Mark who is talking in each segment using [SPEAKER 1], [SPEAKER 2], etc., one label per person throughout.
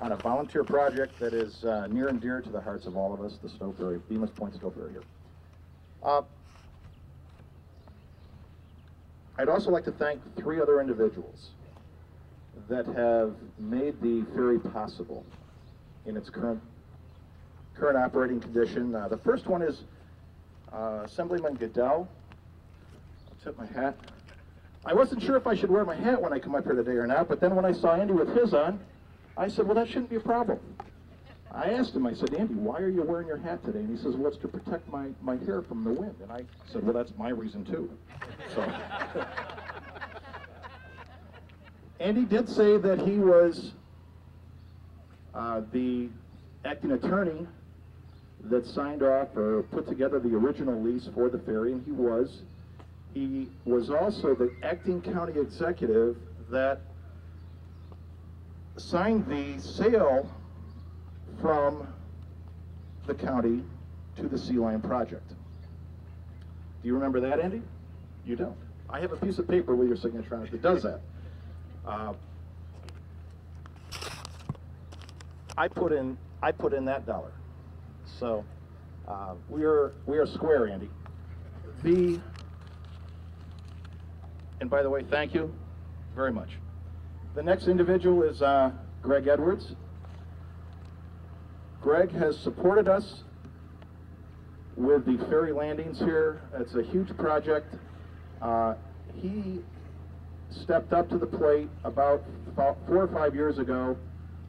[SPEAKER 1] on a volunteer project that is near and dear to the hearts of all of us, the Stow Ferry, Bemus Point Stow Ferry here. I'd also like to thank 3 other individuals that have made the ferry possible in its current operating condition. The first one is Assemblyman Goodell. I'll tip my hat. I wasn't sure if I should wear my hat when I come up here today or not, but then when I saw Andy with his on, I said, well, that shouldn't be a problem. I asked him, I said, Andy, why are you wearing your hat today? And he says, well, it's to protect my hair from the wind. And I said, well, that's my reason too. So Andy did say that he was the acting attorney that signed off or put together the original lease for the ferry, and he was. He was also the acting county executive that signed the sale from the county to the Sea Lion project. Do you remember that, Andy? You don't. I have a piece of paper with your signature on it that does that. I put in that dollar. So we are square, Andy. And by the way, thank you very much. The next individual is Greg Edwards. Greg has supported us with the ferry landings here. It's a huge project. He stepped up to the plate about 4 or 5 years ago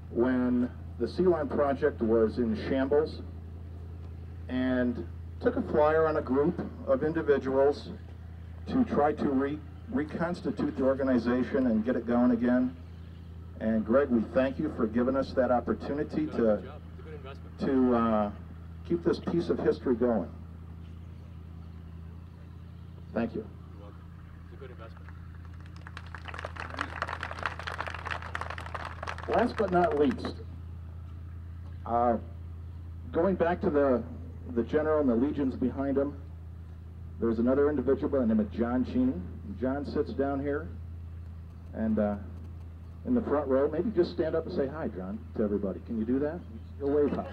[SPEAKER 1] when the Sea Lion project was in shambles, and took a flyer on a group of individuals to try to reconstitute the organization and get it going again. And Greg, we thank you for giving us that opportunity to keep this piece of history going. Thank you.
[SPEAKER 2] You're welcome. It's a good investment.
[SPEAKER 1] Last but not least, going back to the general and the legions behind him, there's another individual by the name of John Cheney. John sits down here and in the front row. Maybe just stand up and say hi, John, to everybody. Can you do that? You'll wave hi.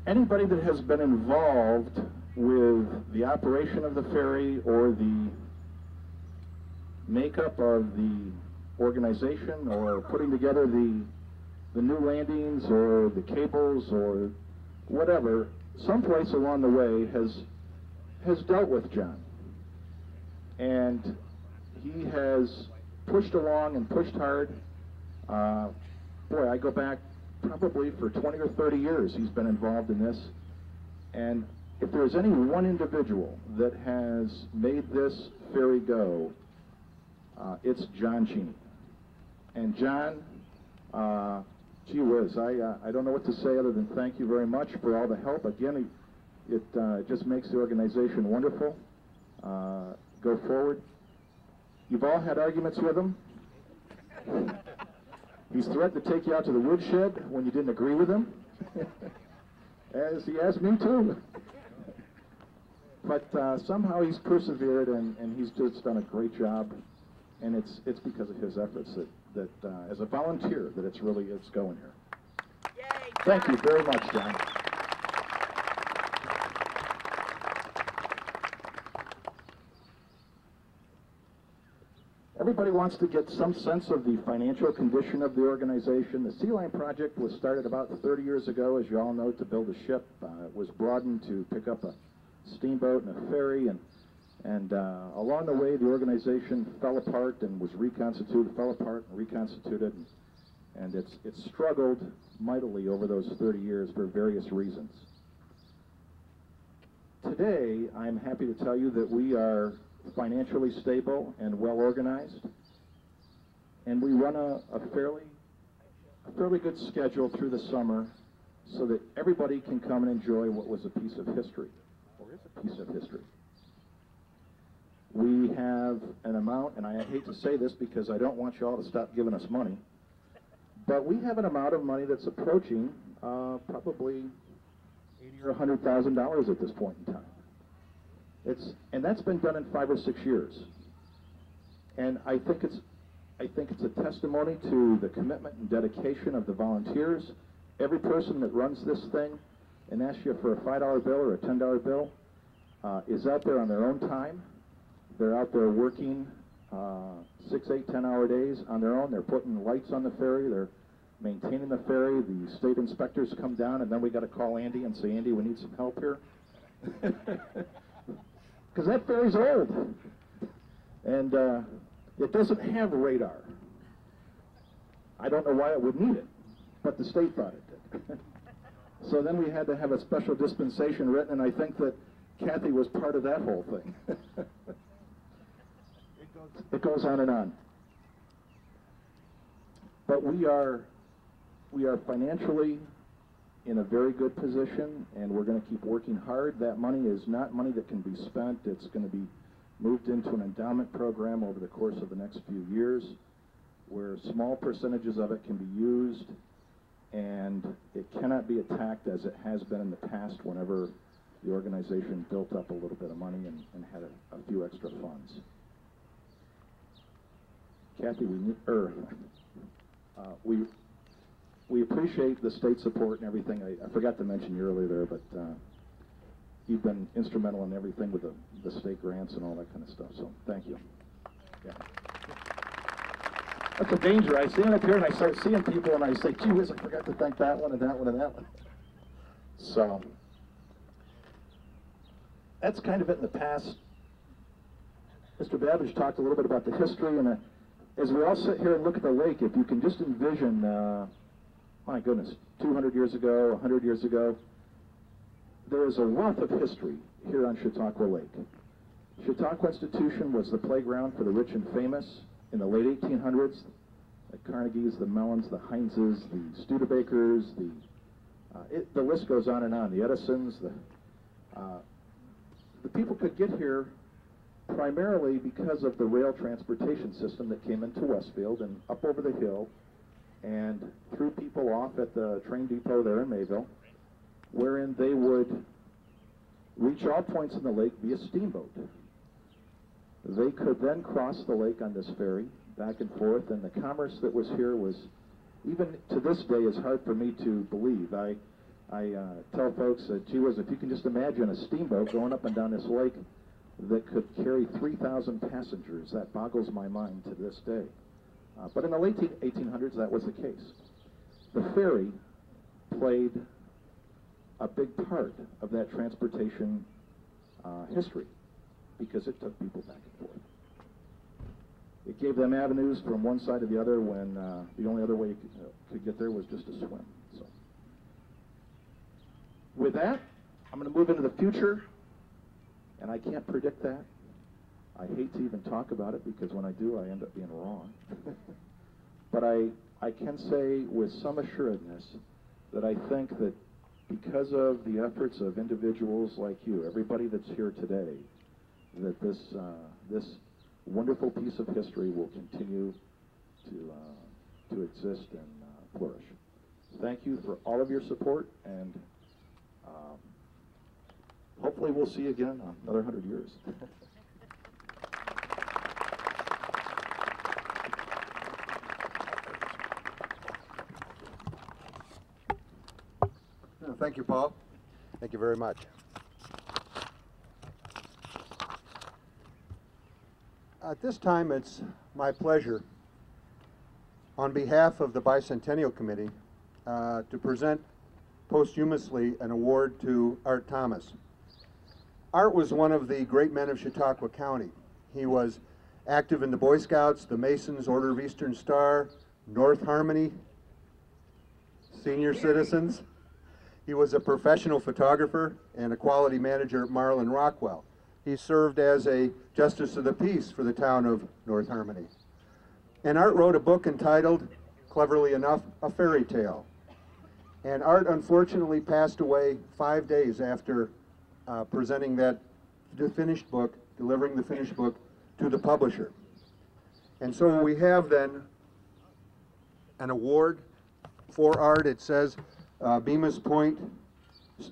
[SPEAKER 1] Anybody that has been involved with the operation of the ferry or the makeup of the organization or putting together the new landings or the cables or whatever, someplace along the way has dealt with John. And he has pushed along and pushed hard. Boy, I go back probably for 20 or 30 years he's been involved in this. And if there's any one individual that has made this ferry go, it's John Cheney. And John, gee whiz, I don't know what to say other than thank you very much for all the help. Again, it just makes the organization wonderful. Go forward. You've all had arguments with him. He's threatened to take you out to the woodshed when you didn't agree with him, as he asked me too. But somehow he's persevered, and he's just done a great job. And it's because of his efforts that as a volunteer, that it's going here.
[SPEAKER 3] Yay,
[SPEAKER 1] Thank you very much, John. Everybody wants to get some sense of the financial condition of the organization. The Sea Lion project was started about 30 years ago, as you all know, to build a ship. It was broadened to pick up a steamboat and a ferry, and along the way the organization fell apart and was reconstituted, fell apart and reconstituted, and it's struggled mightily over those 30 years for various reasons. Today, I'm happy to tell you that we are financially stable and well organized, and we run a fairly good schedule through the summer so that everybody can come and enjoy what was a piece of history, or is a piece of history. We have an amount, and I hate to say this because I don't want you all to stop giving us money, but we have an amount of money that's approaching probably $80,000 or $100,000 at this point in time. And that's been done in 5 or 6 years. And I think it's a testimony to the commitment and dedication of the volunteers. Every person that runs this thing and asks you for a $5 bill or a $10 bill is out there on their own time. They're out there working 6, 8, 10-hour days on their own. They're putting lights on the ferry. They're maintaining the ferry. The state inspectors come down, and then we got to call Andy and say, Andy, we need some help here. Because that ferry's old. And it doesn't have radar. I don't know why it would need it, but the state thought it did. So then we had to have a special dispensation written, and I think that Kathy was part of that whole thing. It goes on and on. But we are financially in a very good position, and we're going to keep working hard. That money is not money that can be spent. It's going to be moved into an endowment program over the course of the next few years, where small percentages of it can be used, and it cannot be attacked as it has been in the past whenever the organization built up a little bit of money and had a few extra funds. Kathy, we appreciate the state support and everything. I forgot to mention you earlier there, but you've been instrumental in everything with the state grants and all that kind of stuff, so thank you. Yeah. That's a danger. I stand up here and I start seeing people and I say, gee whiz, I forgot to thank that one and that one and that one. So, that's kind of it in the past. Mr. Babbage talked a little bit about the history, and as we all sit here and look at the lake, if you can just envision, my goodness, 200 years ago, 100 years ago, there is a wealth of history here on Chautauqua Lake. Chautauqua Institution was the playground for the rich and famous in the late 1800s. The Carnegies, the Mellons, the Hineses, the Studebakers, the list goes on and on. The Edisons, the people could get here primarily because of the rail transportation system that came into Westfield and up over the hill and threw people off at the train depot there in Mayville, wherein they would reach all points in the lake via steamboat. They could then cross the lake on this ferry back and forth, and the commerce that was here was, even to this day, is hard for me to believe. I tell folks that, gee whiz, if you can just imagine a steamboat going up and down this lake that could carry 3,000 passengers, that boggles my mind to this day. But in the late 1800s, that was the case. The ferry played a big part of that transportation history because it took people back and forth. It gave them avenues from one side to the other when the only other way you could get there was just to swim. So, with that, I'm going to move into the future, and I can't predict that. I hate to even talk about it because when I do, I end up being wrong. But I can say with some assuredness that I think that because of the efforts of individuals like you, everybody that's here today, that this wonderful piece of history will continue to exist and flourish. Thank you for all of your support, and hopefully we'll see you again in another 100 years.
[SPEAKER 3] Thank you, Paul. Thank you very much. At this time, it's my pleasure, on behalf of the Bicentennial Committee, to present posthumously an award to Art Thomas. Art was one of the great men of Chautauqua County. He was active in the Boy Scouts, the Masons, Order of Eastern Star, North Harmony, senior citizens. He was a professional photographer and a quality manager at Marlin Rockwell. He served as a Justice of the Peace for the town of North Harmony. And Art wrote a book entitled, cleverly enough, A Fairy Tale. And Art unfortunately passed away 5 days after presenting that finished book, delivering the finished book to the publisher. And so we have then an award for Art. It says Bemus Point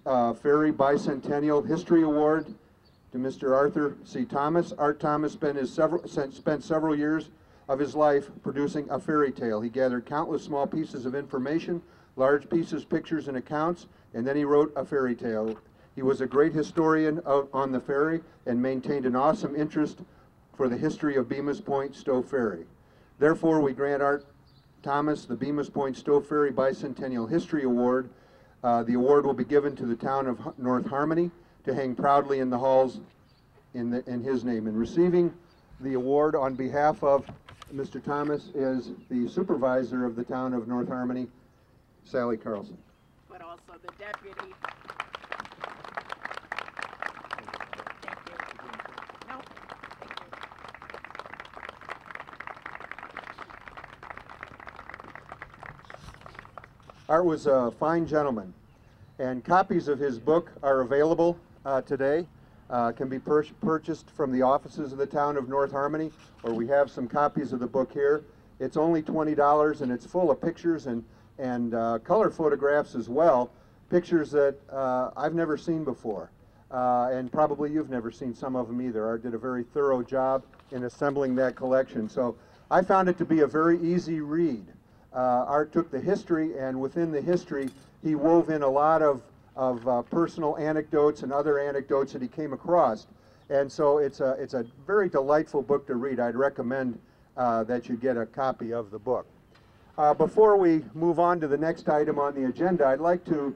[SPEAKER 3] Ferry Bicentennial History Award to Mr. Arthur C. Thomas. Art Thomas spent several years of his life producing a fairy tale. He gathered countless small pieces of information, large pieces, pictures, and accounts, and then he wrote a fairy tale. He was a great historian on the ferry and maintained an awesome interest for the history of Bemus Point Stow Ferry. Therefore, we grant Art Thomas the Bemus Point Stow Ferry Bicentennial History Award. The award will be given to the town of North Harmony to hang proudly in the halls in his name. And receiving the award on behalf of Mr. Thomas is the supervisor of the town of North Harmony, Sally Carlson.
[SPEAKER 4] But also the deputy. Thank you. No, thank you.
[SPEAKER 3] Art was a fine gentleman, and copies of his book are available today. Can be purchased from the offices of the town of North Harmony, or we have some copies of the book here. It's only $20, and it's full of pictures and color photographs as well, pictures that I've never seen before, and probably you've never seen some of them either. Art did a very thorough job in assembling that collection, so I found it to be a very easy read. Art took the history, and within the history he wove in a lot of personal anecdotes and other anecdotes that he came across, and so it's a very delightful book to read. I'd recommend that you get a copy of the book. Before we move on to the next item on the agenda, I'd like to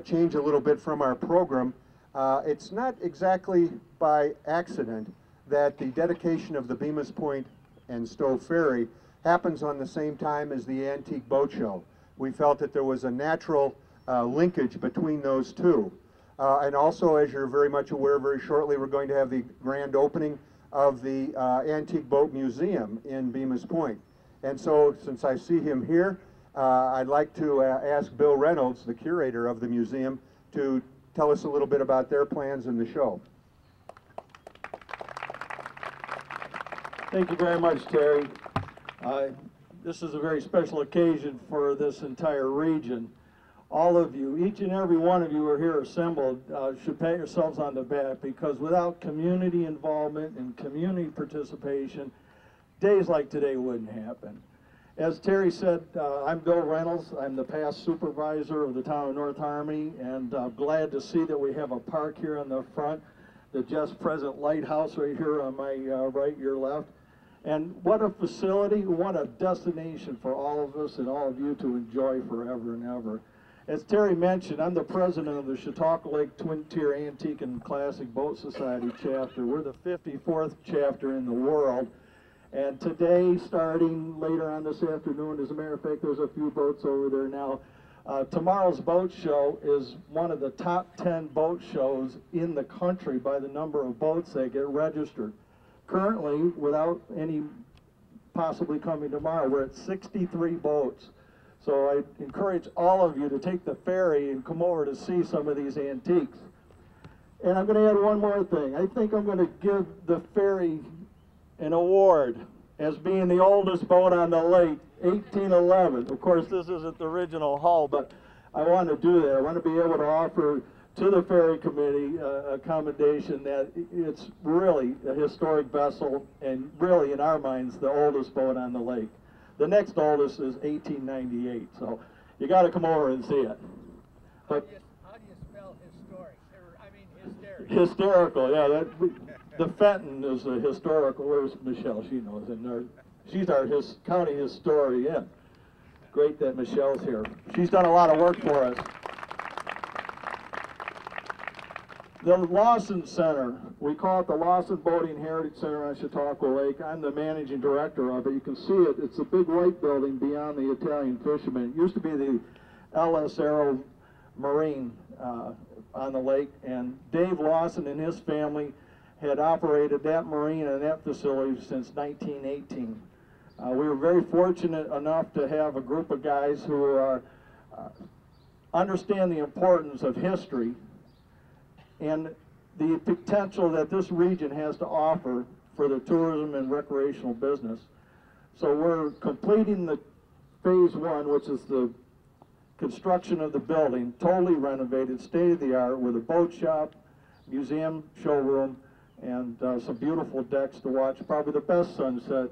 [SPEAKER 3] change a little bit from our program. It's not exactly by accident that the dedication of the Bemus Point and Stow Ferry happens on the same time as the Antique Boat Show. We felt that there was a natural linkage between those two. And also, as you're very much aware, very shortly we're going to have the grand opening of the Antique Boat Museum in Bemus Point. And so, since I see him here, I'd like to ask Bill Reynolds, the curator of the museum, to tell us a little bit about their plans in the show.
[SPEAKER 5] Thank you very much, Terry. This is a very special occasion for this entire region. All of you, each and every one of you who are here assembled, should pat yourselves on the back, because without community involvement and community participation, days like today wouldn't happen. As Terry said, I'm Bill Reynolds. I'm the past supervisor of the town of North Harmony, and glad to see that we have a park here on the front, the just present lighthouse right here on my right, your left. And what a facility, what a destination for all of us and all of you to enjoy forever and ever. As Terry mentioned, I'm the president of the Chautauqua Lake Twin Tier Antique and Classic Boat Society chapter. We're the 54th chapter in the world. And today, starting later on this afternoon, as a matter of fact, there's a few boats over there now. Tomorrow's boat show is one of the top 10 boat shows in the country by the number of boats that get registered. Currently, without any possibly coming tomorrow, we're at 63 boats. So I encourage all of you to take the ferry and come over to see some of these antiques. And I'm going to add one more thing. I think I'm going to give the ferry an award as being the oldest boat on the lake, 1811. Of course, this isn't the original hull, but I want to do that. I want to be able to offer to the ferry committee a commendation that it's really a historic vessel, and really, in our minds, the oldest boat on the lake. The next oldest is 1898, so you got to come over and see it. But
[SPEAKER 2] How do you spell historic? I mean hysteric.
[SPEAKER 5] Hysterical, yeah. The Fenton is a historical. Where's Michelle? She knows it. She's our county historian. Great that Michelle's here. She's done a lot of work for us. The Lawson Center, we call it the Lawson Boating Heritage Center on Chautauqua Lake. I'm the managing director of it. You can see it. It's a big white building beyond the Italian Fisherman. It used to be the LS Aero Marine on the lake, and Dave Lawson and his family had operated that marine and that facility since 1918. We were very fortunate enough to have a group of guys who are, understand the importance of history and the potential that this region has to offer for the tourism and recreational business. So we're completing the phase one, which is the construction of the building, totally renovated, state-of-the-art, with a boat shop, museum, showroom, and some beautiful decks to watch. Probably the best sunset